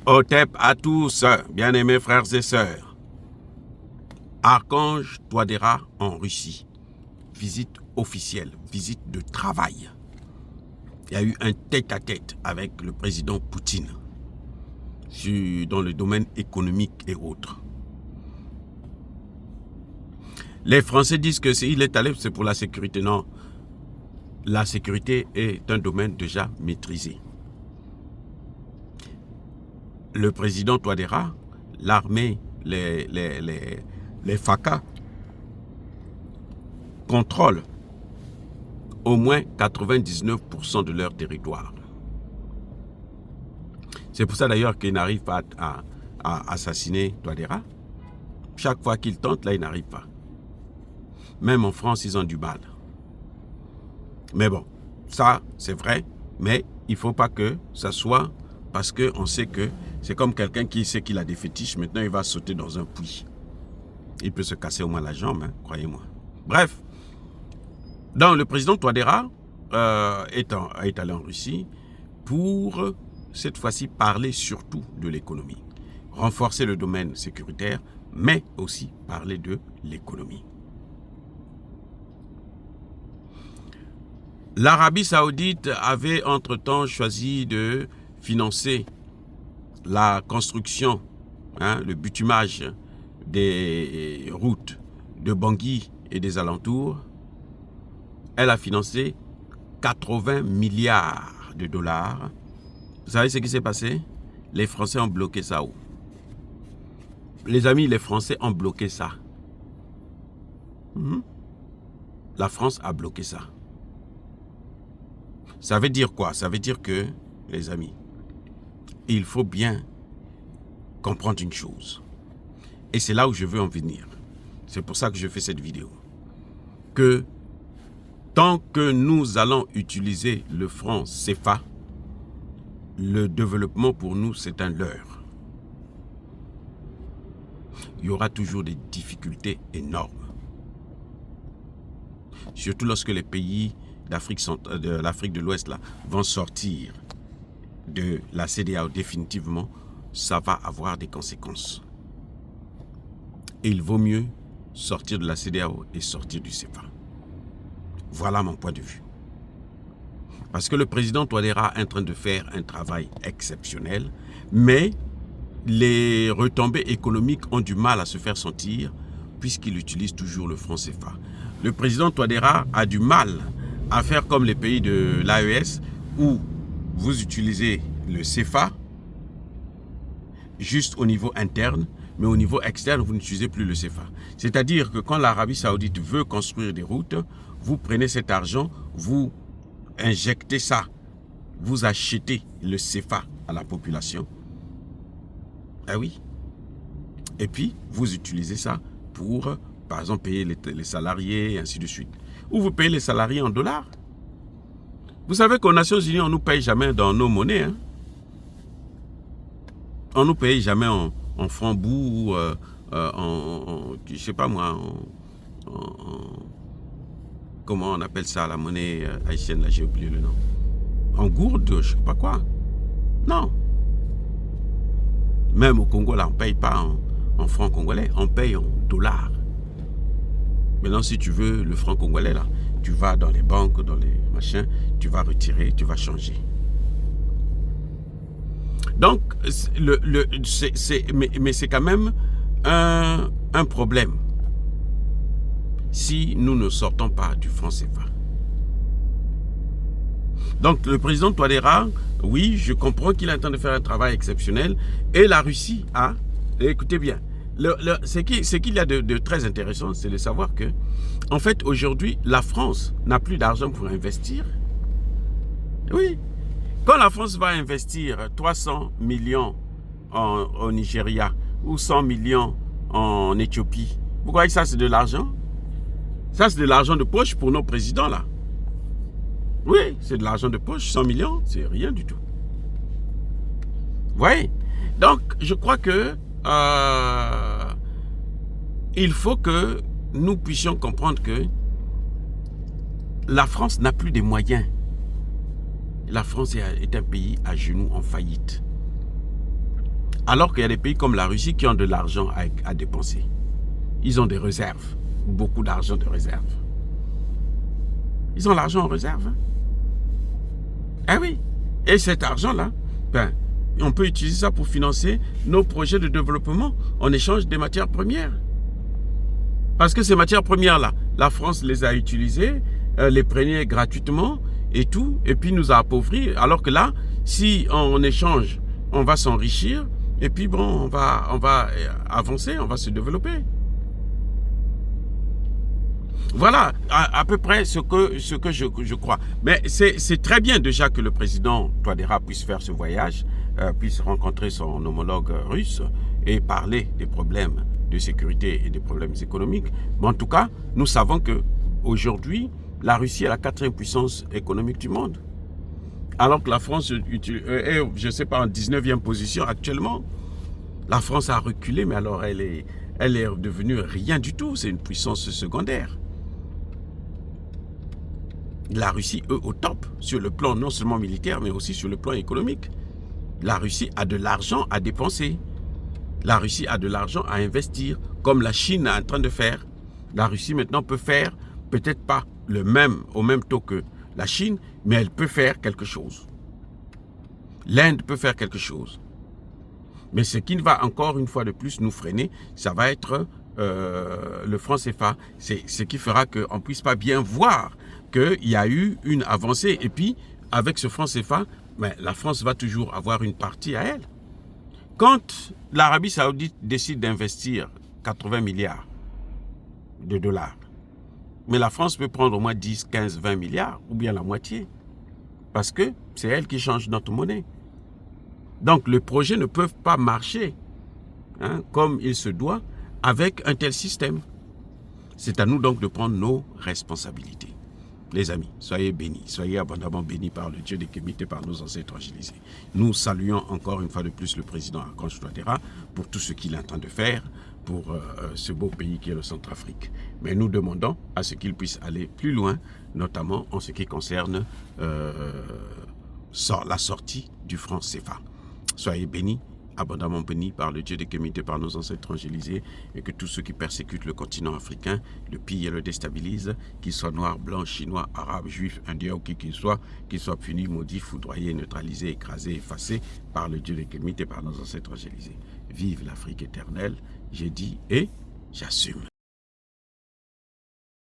Otep à tous, bien-aimés frères et sœurs. Archange Touadéra en Russie. Visite officielle, visite de travail. Il y a eu un tête-à-tête avec le président Poutine dans le domaine économique et autres. Les Français disent que s'il est allé, c'est pour la sécurité. Non, la sécurité est un domaine déjà maîtrisé. Le président Touadéra, l'armée, les FACA contrôlent au moins 99% de leur territoire. C'est pour ça d'ailleurs qu'il n'arrive pas à assassiner Touadéra. Chaque fois qu'il tente, là, il n'arrive pas. Même en France, ils ont du mal. Mais bon, ça, c'est vrai, mais il ne faut pas que ça soit parce qu'on sait que c'est comme quelqu'un qui sait qu'il a des fétiches, maintenant il va sauter dans un puits. Il peut se casser au moins la jambe, hein, croyez-moi. Bref, donc le président Touadéra est allé en Russie pour, cette fois-ci, parler surtout de l'économie. Renforcer le domaine sécuritaire, mais aussi parler de l'économie. L'Arabie Saoudite avait entre-temps choisi de financer la construction, le bitumage des routes de Bangui et des alentours. Elle a financé 80 milliards de dollars. Vous savez ce qui s'est passé? Les Français ont bloqué ça. Les amis, les Français ont bloqué ça. La France a bloqué ça. Ça veut dire quoi? Ça veut dire que, les amis, il faut bien comprendre une chose. Et c'est là où je veux en venir. C'est pour ça que je fais cette vidéo. Que tant que nous allons utiliser le franc CFA, le développement pour nous, c'est un leurre. Il y aura toujours des difficultés énormes. Surtout lorsque les pays de l'Afrique de l'Ouest vont sortir de la CEDEAO définitivement, ça va avoir des conséquences. Et il vaut mieux sortir de la CEDEAO et sortir du CFA. Voilà mon point de vue. Parce que le président Touadéra est en train de faire un travail exceptionnel, mais les retombées économiques ont du mal à se faire sentir puisqu'il utilise toujours le franc CFA. Le président Touadéra a du mal à faire comme les pays de l'AES où vous utilisez le CFA juste au niveau interne, mais au niveau externe, vous n'utilisez plus le CFA. C'est-à-dire que quand l'Arabie Saoudite veut construire des routes, vous prenez cet argent, vous injectez ça, vous achetez le CFA à la population. Ah oui. Et puis, vous utilisez ça pour, par exemple, payer les salariés et ainsi de suite. Ou vous payez les salariés en dollars. Vous savez qu'aux Nations Unies, on ne nous paye jamais dans nos monnaies. Hein? On ne nous paye jamais en francs bou, je ne sais pas moi, comment on appelle ça, la monnaie haïtienne, là j'ai oublié le nom. En gourde, je ne sais pas quoi. Non. Même au Congo, là, on ne paye pas en francs congolais, on paye en dollars. Maintenant, si tu veux le franc congolais, là, tu vas dans les banques, dans les machins, tu vas retirer, tu vas changer. Donc, mais c'est quand même un problème si nous ne sortons pas du franc CFA. Donc, le président Touadéra, oui, je comprends qu'il est en train de faire un travail exceptionnel. Et la Russie a, écoutez bien, ce qu'il y a de très intéressant, c'est de savoir que, en fait, aujourd'hui, la France n'a plus d'argent pour investir. Oui. Quand la France va investir 300 millions au Nigeria ou 100 millions en Éthiopie, vous croyez que ça, c'est de l'argent? Ça, c'est de l'argent de poche pour nos présidents, là. Oui, c'est de l'argent de poche. 100 millions, c'est rien du tout. Vous voyez? Donc, je crois que il faut que nous puissions comprendre que la France n'a plus de moyens. La France est un pays à genoux en faillite. Alors qu'il y a des pays comme la Russie qui ont de l'argent à dépenser. Ils ont des réserves, beaucoup d'argent de réserve. Ils ont l'argent en réserve. Ah oui. Et cet argent-là, on peut utiliser ça pour financer nos projets de développement en échange des matières premières. Parce que ces matières premières-là, la France les a utilisées, les prenait gratuitement et tout, et puis nous a appauvris. Alors que là, si en échange, on va s'enrichir, et puis bon, on va avancer, on va se développer. Voilà à peu près ce que je crois. Mais c'est très bien déjà que le président Touadéra puisse faire ce voyage, puisse rencontrer son homologue russe et parler des problèmes de sécurité et des problèmes économiques. Mais en tout cas, nous savons qu'aujourd'hui, la Russie est la 4e puissance économique du monde. Alors que la France est, je ne sais pas, en 19e position actuellement. La France a reculé, mais alors elle est devenue rien du tout. C'est une puissance secondaire. La Russie, eux, au top, sur le plan non seulement militaire, mais aussi sur le plan économique. La Russie a de l'argent à dépenser. La Russie a de l'argent à investir, comme la Chine est en train de faire. La Russie maintenant peut faire, peut-être pas au même taux que la Chine, mais elle peut faire quelque chose. L'Inde peut faire quelque chose. Mais ce qui va encore une fois de plus nous freiner, ça va être le franc CFA. C'est ce qui fera qu'on ne puisse pas bien voir qu'il y a eu une avancée. Et puis, avec ce franc CFA, la France va toujours avoir une partie à elle. Quand l'Arabie Saoudite décide d'investir 80 milliards de dollars, mais la France peut prendre au moins 10, 15, 20 milliards, ou bien la moitié, parce que c'est elle qui change notre monnaie. Donc, les projets ne peuvent pas marcher comme il se doit avec un tel système. C'est à nous donc de prendre nos responsabilités. Les amis, soyez bénis, soyez abondamment bénis par le Dieu des Kémites et par nos ancêtres agilisés. Nous saluons encore une fois de plus le président Archange Touadéra pour tout ce qu'il est en train de faire pour ce beau pays qui est le Centrafrique. Mais nous demandons à ce qu'il puisse aller plus loin, notamment en ce qui concerne la sortie du franc CFA. Soyez bénis, abondamment bénis par le Dieu des Kémites et par nos ancêtres angélisés, et que tous ceux qui persécutent le continent africain le pillent et le déstabilisent, qu'ils soient noirs, blancs, chinois, arabes, juifs, indiens ou qui qu'ils soient punis, maudits, foudroyés, neutralisés, écrasés, effacés par le Dieu des Kémites et par nos ancêtres angélisés. Vive l'Afrique éternelle, j'ai dit et j'assume.